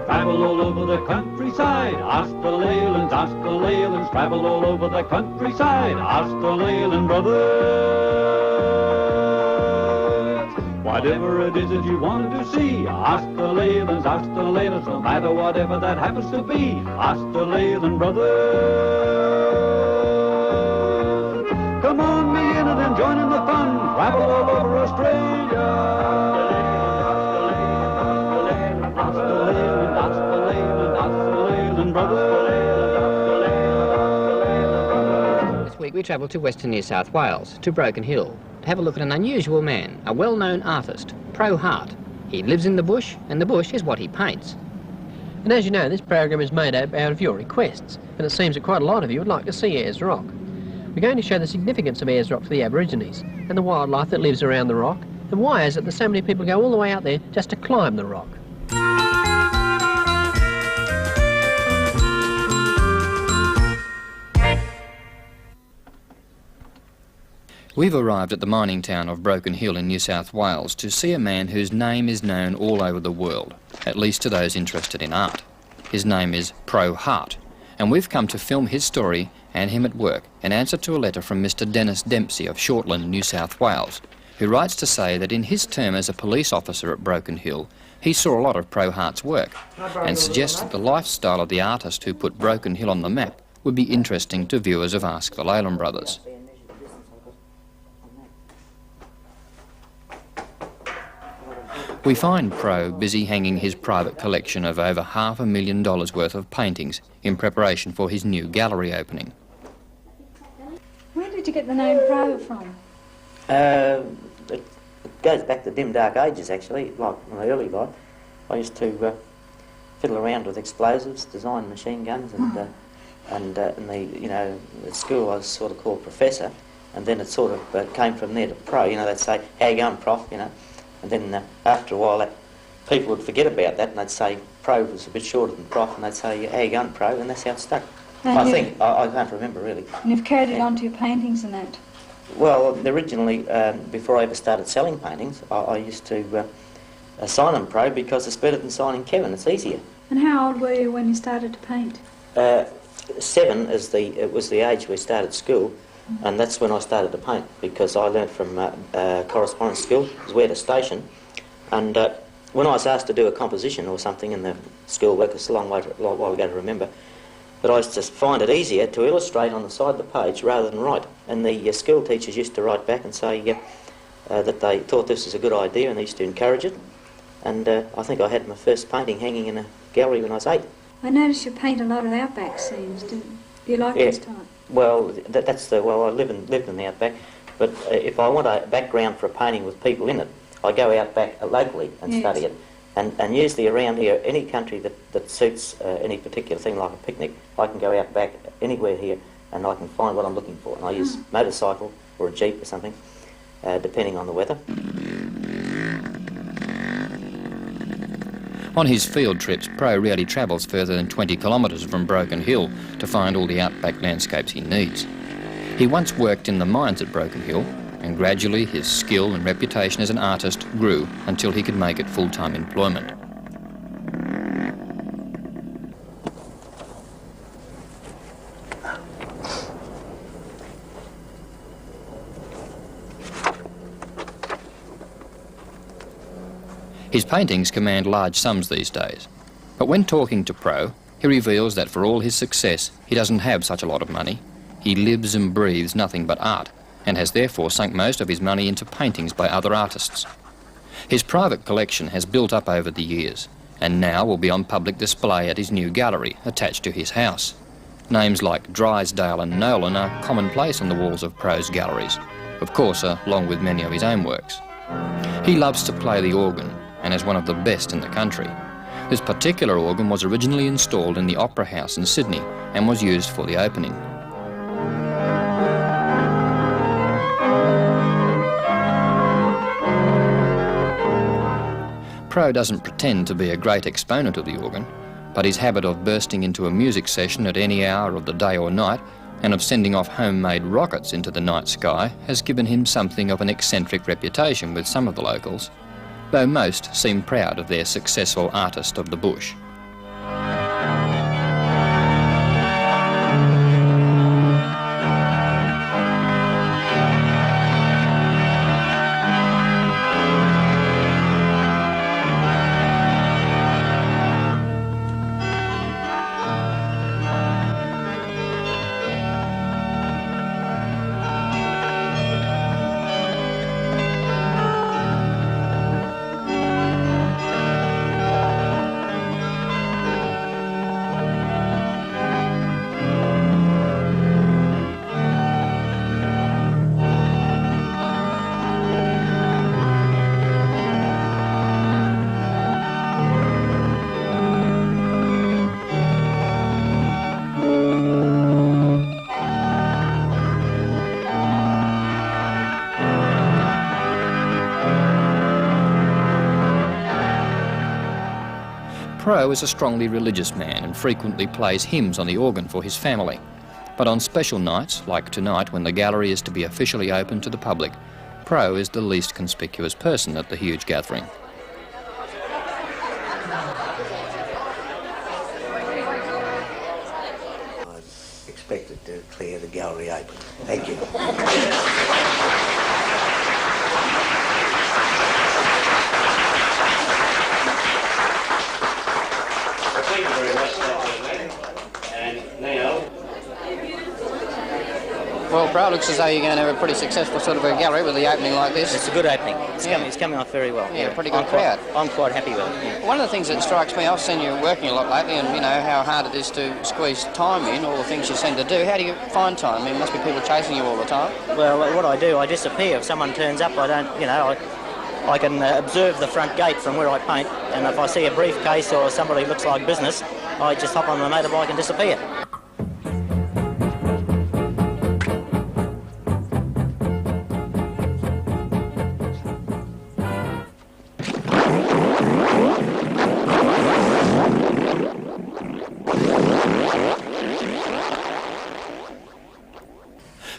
Travel all over the countryside, ask the Leylands, ask the Leylands. Travel all over the countryside, ask the Leyland brothers. Whatever it is that you want to see, ask the Leylands, ask the Leylands. No matter whatever that happens to be, ask the Leyland brothers. Come on, me in and join in the fun. Travel all over Australia. This week we travelled to Western New South Wales, to Broken Hill, to have a look at an unusual man, a well-known artist, Pro Hart. He lives in the bush, and the bush is what he paints. And as you know, this program is made out of your requests, and it seems that quite a lot of you would like to see Ayers Rock. We're going to show the significance of Ayers Rock to the Aborigines, and the wildlife that lives around the rock, and why is it that so many people go all the way out there just to climb the rock. We've arrived at the mining town of Broken Hill in New South Wales to see a man whose name is known all over the world, at least to those interested in art. His name is Pro Hart, and we've come to film his story and him at work in answer to a letter from Mr. Dennis Dempsey of Shortland, New South Wales, who writes to say that in his term as a police officer at Broken Hill, he saw a lot of Pro Hart's work and suggests that the lifestyle of the artist who put Broken Hill on the map would be interesting to viewers of Ask the Leyland Brothers. We find Pro busy hanging his private collection of over $500,000 worth of paintings in preparation for his new gallery opening. Where did you get the name Pro from? It goes back to dim dark ages, actually. Like in my early life, I used to fiddle around with explosives, design machine guns, and at school I was sort of called Professor, and then it sort of came from there to Pro. You know, they'd say, "How you going, Prof?" You know. And then after a while, people would forget about that, and they'd say Pro was a bit shorter than Prof, and they'd say, "How you going, Pro?" And that's how it stuck. I can't remember really. And you've carried it on to your paintings and that? Well, originally, before I ever started selling paintings, I used to sign them Pro because it's better than signing Kevin. It's easier. And how old were you when you started to paint? 7 was the age we started school. And that's when I started to paint, because I learnt from correspondence school, was where to station, and when I was asked to do a composition or something in the school work, it's a long while ago to remember, but I used to find it easier to illustrate on the side of the page rather than write, and the school teachers used to write back and say that they thought this was a good idea and they used to encourage it, and I think I had my first painting hanging in a gallery when I was 8. I noticed you paint a lot of Outback scenes, do you like this type? Well, I lived in the Outback, but if I want a background for a painting with people in it, I go out back locally and study it. And usually around here, any country that suits any particular thing like a picnic, I can go out back anywhere here and I can find what I'm looking for. And I use motorcycle or a jeep or something, depending on the weather. On his field trips, Pro rarely travels further than 20 kilometres from Broken Hill to find all the outback landscapes he needs. He once worked in the mines at Broken Hill, and gradually his skill and reputation as an artist grew until he could make it full-time employment. His paintings command large sums these days, but when talking to Pro, he reveals that for all his success, he doesn't have such a lot of money. He lives and breathes nothing but art, and has therefore sunk most of his money into paintings by other artists. His private collection has built up over the years, and now will be on public display at his new gallery attached to his house. Names like Drysdale and Nolan are commonplace on the walls of Pro's galleries, of course along with many of his own works. He loves to play the organ, and is one of the best in the country. This particular organ was originally installed in the Opera House in Sydney and was used for the opening. Pro doesn't pretend to be a great exponent of the organ, but his habit of bursting into a music session at any hour of the day or night and of sending off homemade rockets into the night sky has given him something of an eccentric reputation with some of the locals, though most seem proud of their successful artist of the bush. Pro is a strongly religious man and frequently plays hymns on the organ for his family. But on special nights, like tonight when the gallery is to be officially open to the public, Pro is the least conspicuous person at the huge gathering. I'm expected to clear the gallery open. Thank you. Thank you very much, and now. Well, Pro, it looks as though you're going to have a pretty successful sort of a gallery with the opening like this. It's a good opening. It's coming off very well. Yeah, pretty good crowd. I'm quite happy with it. Yeah. One of the things that strikes me, I've seen you working a lot lately, and you know how hard it is to squeeze time in, all the things you seem to do. How do you find time? I mean, there must be people chasing you all the time. Well, what I do, I disappear. If someone turns up, I don't, I can observe the front gate from where I paint, and if I see a briefcase or somebody looks like business, I just hop on the motorbike and disappear.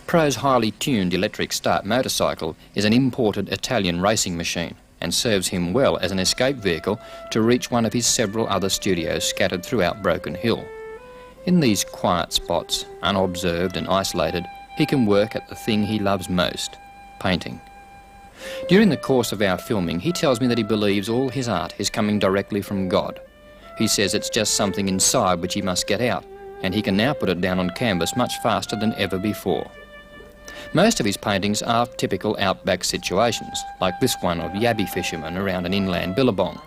Pro's highly tuned electric start motorcycle is an imported Italian racing machine and serves him well as an escape vehicle to reach one of his several other studios scattered throughout Broken Hill. In these quiet spots, unobserved and isolated, he can work at the thing he loves most, painting. During the course of our filming, he tells me that he believes all his art is coming directly from God. He says it's just something inside which he must get out, and he can now put it down on canvas much faster than ever before. Most of his paintings are typical outback situations, like this one of yabby fishermen around an inland billabong.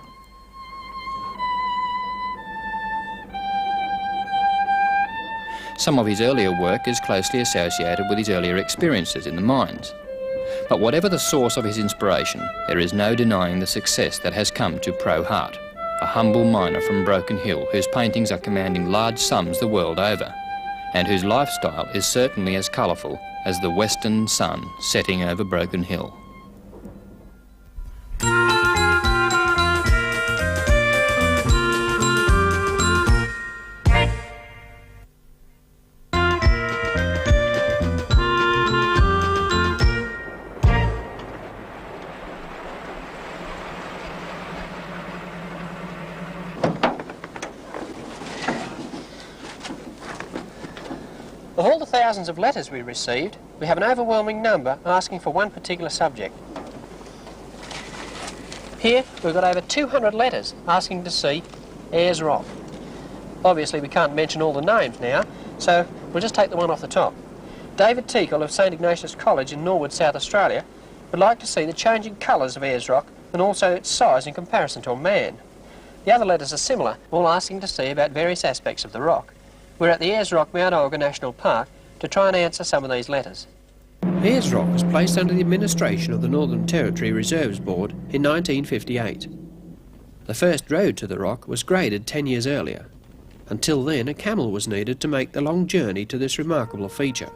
Some of his earlier work is closely associated with his earlier experiences in the mines. But whatever the source of his inspiration, there is no denying the success that has come to Pro Hart, a humble miner from Broken Hill whose paintings are commanding large sums the world over, and whose lifestyle is certainly as colourful as the western sun setting over Broken Hill. Of all the thousands of letters we received, we have an overwhelming number asking for one particular subject. Here, we've got over 200 letters asking to see Ayers Rock. Obviously, we can't mention all the names now, so we'll just take the one off the top. David Teakle of St Ignatius College in Norwood, South Australia, would like to see the changing colours of Ayers Rock and also its size in comparison to a man. The other letters are similar, all asking to see about various aspects of the rock. We're at the Ayers Rock Mount Olga National Park to try and answer some of these letters. Ayers Rock was placed under the administration of the Northern Territory Reserves Board in 1958. The first road to the rock was graded 10 years earlier. Until then, a camel was needed to make the long journey to this remarkable feature.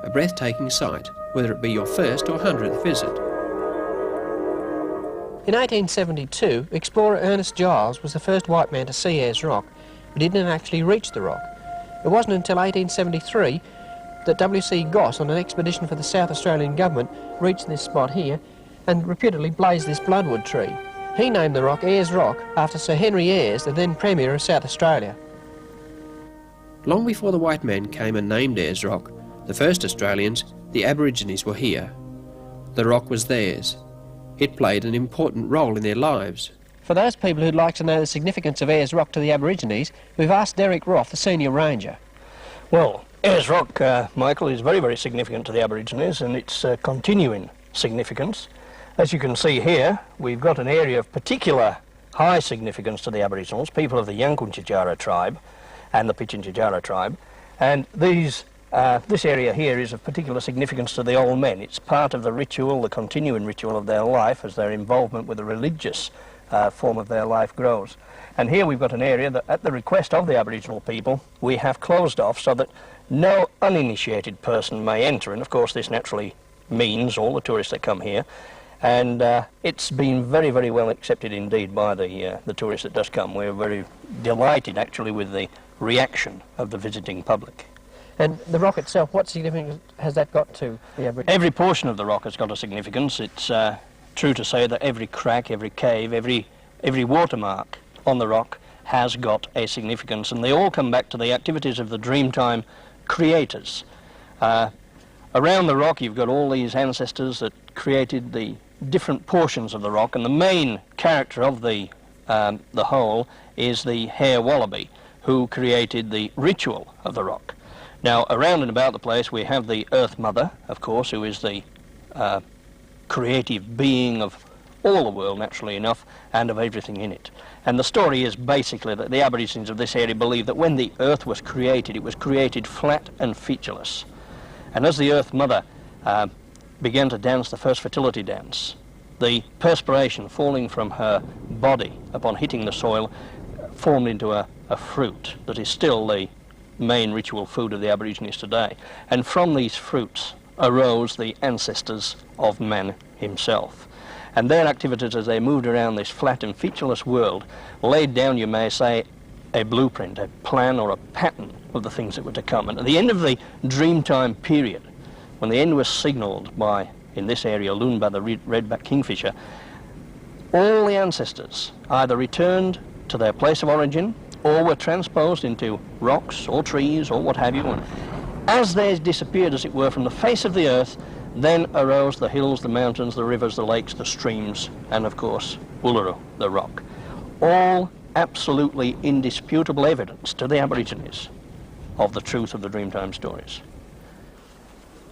A breathtaking sight, whether it be your first or 100th visit. In 1872, explorer Ernest Giles was the first white man to see Ayers Rock, but he didn't actually reach the rock. It wasn't until 1873 that W.C. Goss, on an expedition for the South Australian government, reached this spot here and reputedly blazed this bloodwood tree. He named the rock Ayers Rock after Sir Henry Ayers, the then Premier of South Australia. Long before the white men came and named Ayers Rock, the first Australians, the Aborigines, were here. The rock was theirs. It played an important role in their lives. For those people who'd like to know the significance of Ayers Rock to the Aborigines, we've asked Derek Roth, the Senior Ranger. Well, Ayers Rock, Michael, is very, very significant to the Aborigines, and it's continuing significance. As you can see here, we've got an area of particular high significance to the Aboriginals, people of the Yankunytjatjara tribe and the Pitjantjatjara tribe, and this area here is of particular significance to the old men. It's part of the ritual, the continuing ritual of their life as their involvement with the religious form of their life grows. And here we've got an area that, at the request of the Aboriginal people, we have closed off so that no uninitiated person may enter, and of course this naturally means all the tourists that come here. And it's been very, very well accepted indeed by the tourists that does come. We're very delighted actually with the reaction of the visiting public. And the rock itself, what significance has that got to the Aborigines? Every portion of the rock has got a significance. It's true to say that every crack, every cave, every watermark on the rock has got a significance, and they all come back to the activities of the Dreamtime creators. Around the rock you've got all these ancestors that created the different portions of the rock, and the main character of the whole is the hare wallaby, who created the ritual of the rock. Now, around and about the place we have the Earth Mother, of course, who is the creative being of all the world, naturally enough, and of everything in it. And the story is basically that the Aborigines of this area believe that when the Earth was created, it was created flat and featureless. And as the Earth Mother began to dance the first fertility dance, the perspiration falling from her body upon hitting the soil formed into a fruit that is still the main ritual food of the Aborigines today. And from these fruits arose the ancestors of man himself. And their activities as they moved around this flat and featureless world laid down, you may say, a blueprint, a plan or a pattern of the things that were to come. And at the end of the Dreamtime period, when the end was signalled by, in this area, Loonba, the redback kingfisher, all the ancestors either returned to their place of origin or were transposed into rocks or trees or what have you. And as they disappeared, as it were, from the face of the earth, then arose the hills, the mountains, the rivers, the lakes, the streams, and of course, Uluru, the rock. All absolutely indisputable evidence to the Aborigines of the truth of the Dreamtime stories.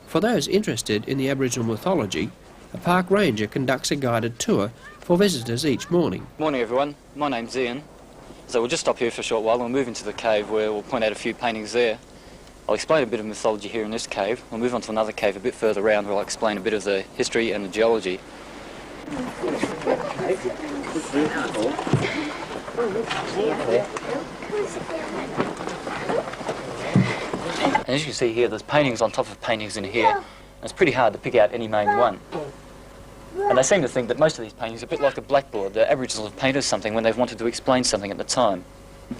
For those interested in the Aboriginal mythology, a park ranger conducts a guided tour for visitors each morning. Morning everyone, my name's Ian. So we'll just stop here for a short while and we'll move into the cave where we'll point out a few paintings there. I'll explain a bit of mythology here in this cave. We'll move on to another cave a bit further around where I'll explain a bit of the history and the geology. And as you can see here, there's paintings on top of paintings in here. And it's pretty hard to pick out any main one. And they seem to think that most of these paintings are a bit like a blackboard. The Aboriginals have painted something when they've wanted to explain something at the time.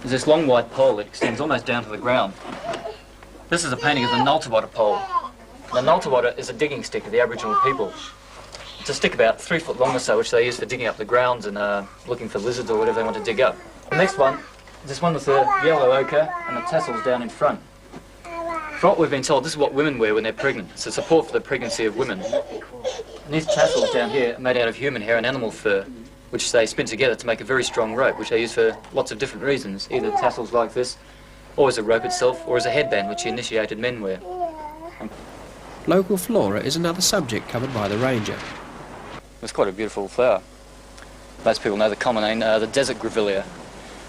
There's this long white pole that extends almost down to the ground. This is a painting of the Nultawada pole. The Nultawada is a digging stick of the Aboriginal people. It's a stick about 3 foot long or so, which they use for digging up the grounds and looking for lizards or whatever they want to dig up. The next one is this one with the yellow ochre and the tassels down in front. For what we've been told, this is what women wear when they're pregnant. It's a support for the pregnancy of women. And these tassels down here are made out of human hair and animal fur, which they spin together to make a very strong rope, which they use for lots of different reasons, either tassels like this, or as a rope itself, or as a headband, which the initiated men wear. Local flora is another subject covered by the ranger. It's quite a beautiful flower. Most people know the common name, the desert grevillea.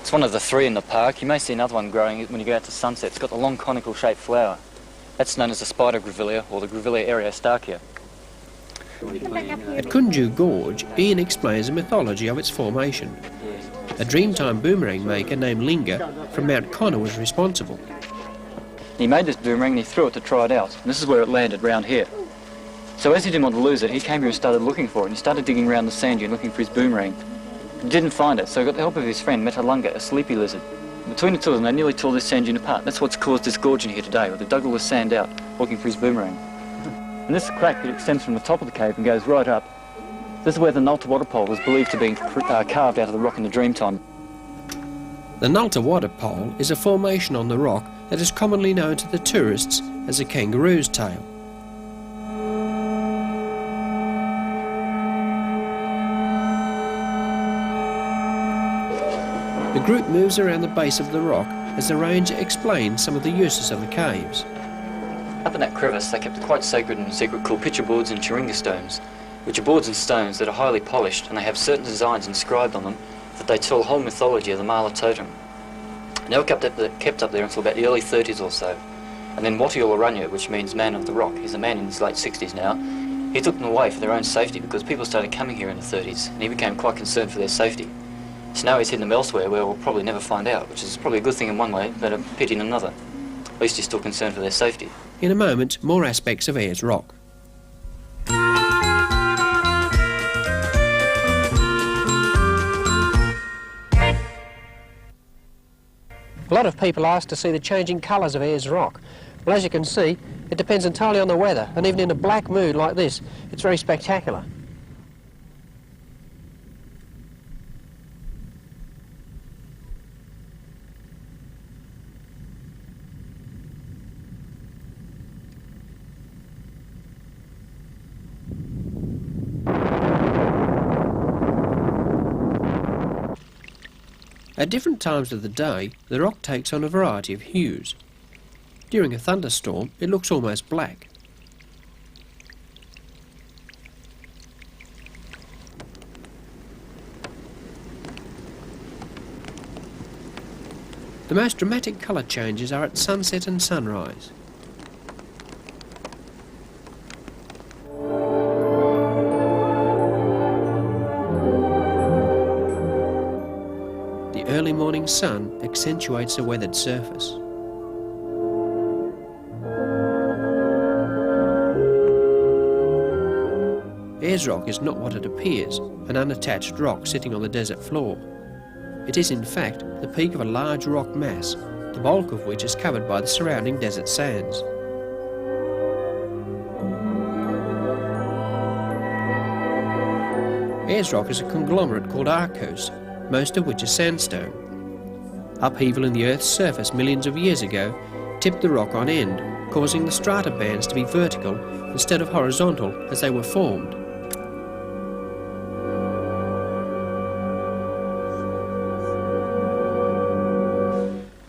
It's one of the 3 in the park. You may see another one growing when you go out to sunset. It's got the long conical shaped flower. That's known as the spider grevillea, or the Grevillea areostarchia. At Kunju Gorge, Ian explains the mythology of its formation. A Dreamtime boomerang maker named Linga from Mount Connor was responsible. He made this boomerang and he threw it to try it out. And this is where it landed, round here. So as he didn't want to lose it, he came here and started looking for it. And he started digging around the sand dune looking for his boomerang. He didn't find it, so he got the help of his friend Metalunga, a sleepy lizard. Between the two of them, they nearly tore this sand dune apart. That's what's caused this gorge in here today, where they dug all the sand out, looking for his boomerang. And this crack that extends from the top of the cave and goes right up, this is where the Nulta water pole was believed to be carved out of the rock in the Dreamtime. The Nulta water pole is a formation on the rock that is commonly known to the tourists as a kangaroo's tail. The group moves around the base of the rock as the ranger explains some of the uses of the caves. Up in that crevice, they kept the quite sacred and secret called pitcher boards and chiringa stones, which are boards and stones that are highly polished, and they have certain designs inscribed on them that they tell the whole mythology of the Mala totem. And they were kept up there until about the early 30s or so. And then Wati Olaranya, which means man of the rock, he's a man in his late 60s now, he took them away for their own safety because people started coming here in the 30s, and he became quite concerned for their safety. So now he's hidden them elsewhere where we'll probably never find out, which is probably a good thing in one way, but a pity in another. At least he's still concerned for their safety. In a moment, more aspects of Ayers Rock. A lot of people ask to see the changing colours of Ayers Rock. Well, as you can see, it depends entirely on the weather, and even in a black mood like this, it's very spectacular. At different times of the day, the rock takes on a variety of hues. During a thunderstorm, it looks almost black. The most dramatic colour changes are at sunset and sunrise. The early morning sun accentuates a weathered surface. Ayers Rock is not what it appears, an unattached rock sitting on the desert floor. It is in fact the peak of a large rock mass, the bulk of which is covered by the surrounding desert sands. Ayers Rock is a conglomerate called arkose, most of which is sandstone. Upheaval in the Earth's surface millions of years ago tipped the rock on end, causing the strata bands to be vertical instead of horizontal as they were formed.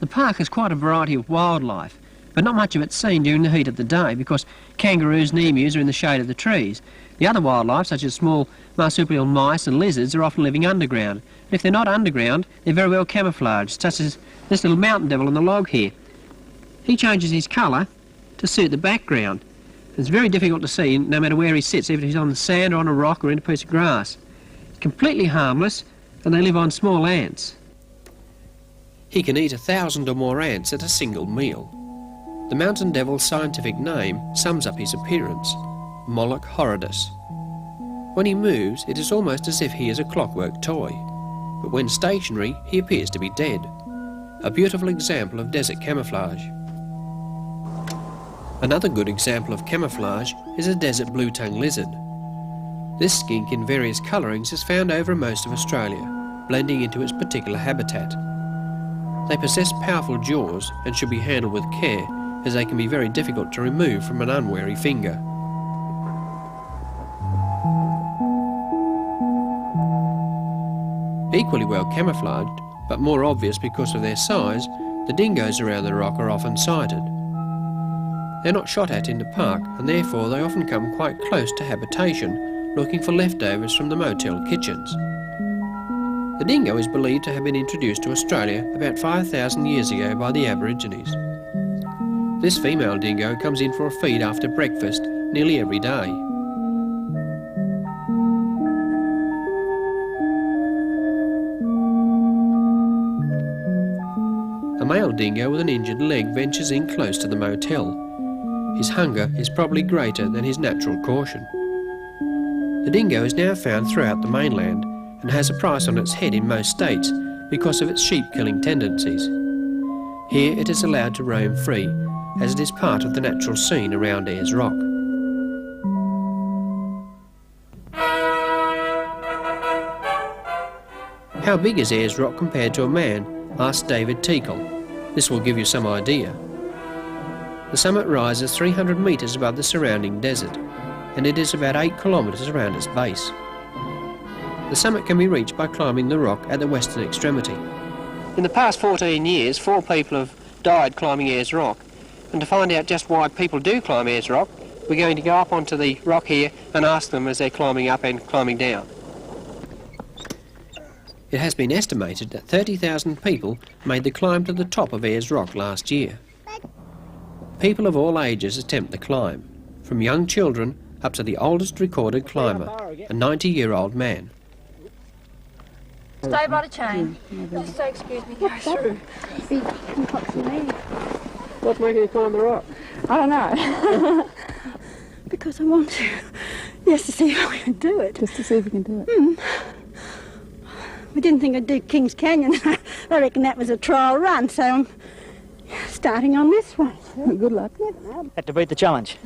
The park has quite a variety of wildlife, but not much of it's seen during the heat of the day because kangaroos and emus are in the shade of the trees. The other wildlife, such as small marsupial mice and lizards, are often living underground. And if they're not underground, they're very well camouflaged, such as this little mountain devil on the log here. He changes his colour to suit the background. It's very difficult to see no matter where he sits, even if he's on the sand or on a rock or in a piece of grass. It's completely harmless, and they live on small ants. He can eat 1,000 or more ants at a single meal. The mountain devil's scientific name sums up his appearance, Moloch horridus. When he moves, it is almost as if he is a clockwork toy, but when stationary, he appears to be dead. A beautiful example of desert camouflage. Another good example of camouflage is a desert blue-tongued lizard. This skink in various colourings is found over most of Australia, blending into its particular habitat. They possess powerful jaws and should be handled with care, as they can be very difficult to remove from an unwary finger. Equally well camouflaged, but more obvious because of their size, the dingoes around the rock are often sighted. They're not shot at in the park, and therefore they often come quite close to habitation, looking for leftovers from the motel kitchens. The dingo is believed to have been introduced to Australia about 5,000 years ago by the Aborigines. This female dingo comes in for a feed after breakfast nearly every day. A male dingo with an injured leg ventures in close to the motel. His hunger is probably greater than his natural caution. The dingo is now found throughout the mainland and has a price on its head in most states because of its sheep-killing tendencies. Here it is allowed to roam free, as it is part of the natural scene around Ayers Rock. How big is Ayers Rock compared to a man? Asked David Teakle. This will give you some idea. The summit rises 300 metres above the surrounding desert, and it is about 8 kilometres around its base. The summit can be reached by climbing the rock at the western extremity. In the past 14 years, 4 people have died climbing Ayers Rock. And to find out just why people do climb Ayers Rock, we're going to go up onto the rock here and ask them as they're climbing up and climbing down. It has been estimated that 30,000 people made the climb to the top of Ayers Rock last year. People of all ages attempt the climb, from young children up to the oldest recorded climber, a 90-year-old man. Stay by the chain. Just say, excuse me, go through. What's making you climb the rock? I don't know. Because I want to. Just to see if I can do it. Just to see if you can do it. We didn't think I'd do Kings Canyon. I reckon that was a trial run, so I'm starting on this one. Good luck. Had to beat the challenge.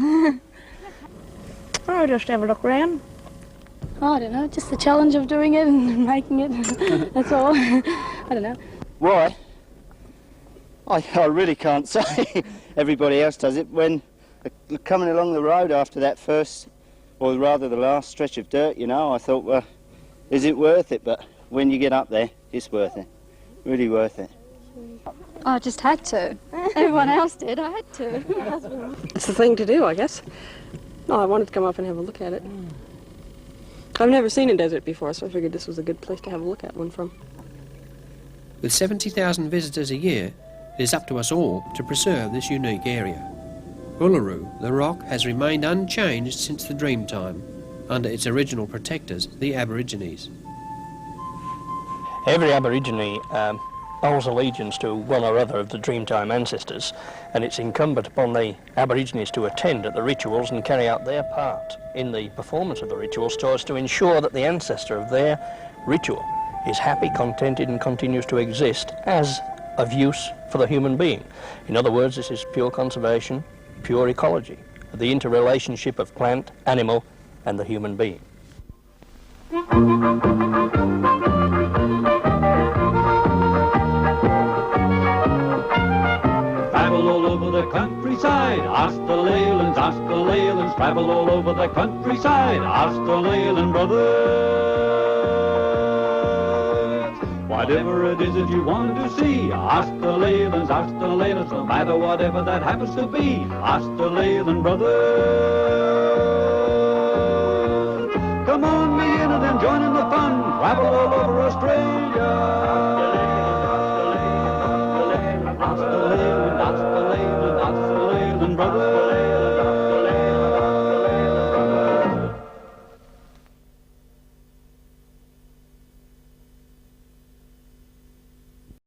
I'll just have a look round. I don't know, just the challenge of doing it and making it. That's all. I don't know. Why? I really can't say. Everybody else does it. When coming along the road after that first, or rather the last stretch of dirt, you know, I thought, well, is it worth it? But when you get up there, it's worth it. Really worth it. I just had to. Everyone else did, I had to. It's the thing to do, I guess. No, I wanted to come up and have a look at it. I've never seen a desert before, so I figured this was a good place to have a look at one from. With 70,000 visitors a year, it is up to us all to preserve this unique area. Uluru, the rock, has remained unchanged since the Dreamtime, under its original protectors, the Aborigines. Every Aborigine owes allegiance to one or other of the Dreamtime ancestors, and it's incumbent upon the Aborigines to attend at the rituals and carry out their part in the performance of the rituals so as to ensure that the ancestor of their ritual is happy, contented and continues to exist as of use for the human being. In other words, this is pure conservation, pure ecology, the interrelationship of plant, animal and the human being. Travel all over the countryside, ask the Leylands, ask the Leylands. Travel all over the countryside, ask the Leyland brothers. Whatever it is that you want to see, ask the Leylands, ask the Leylands. No matter whatever that happens to be, ask the Leyland brothers. Come on, me in and then join in the fun. Travel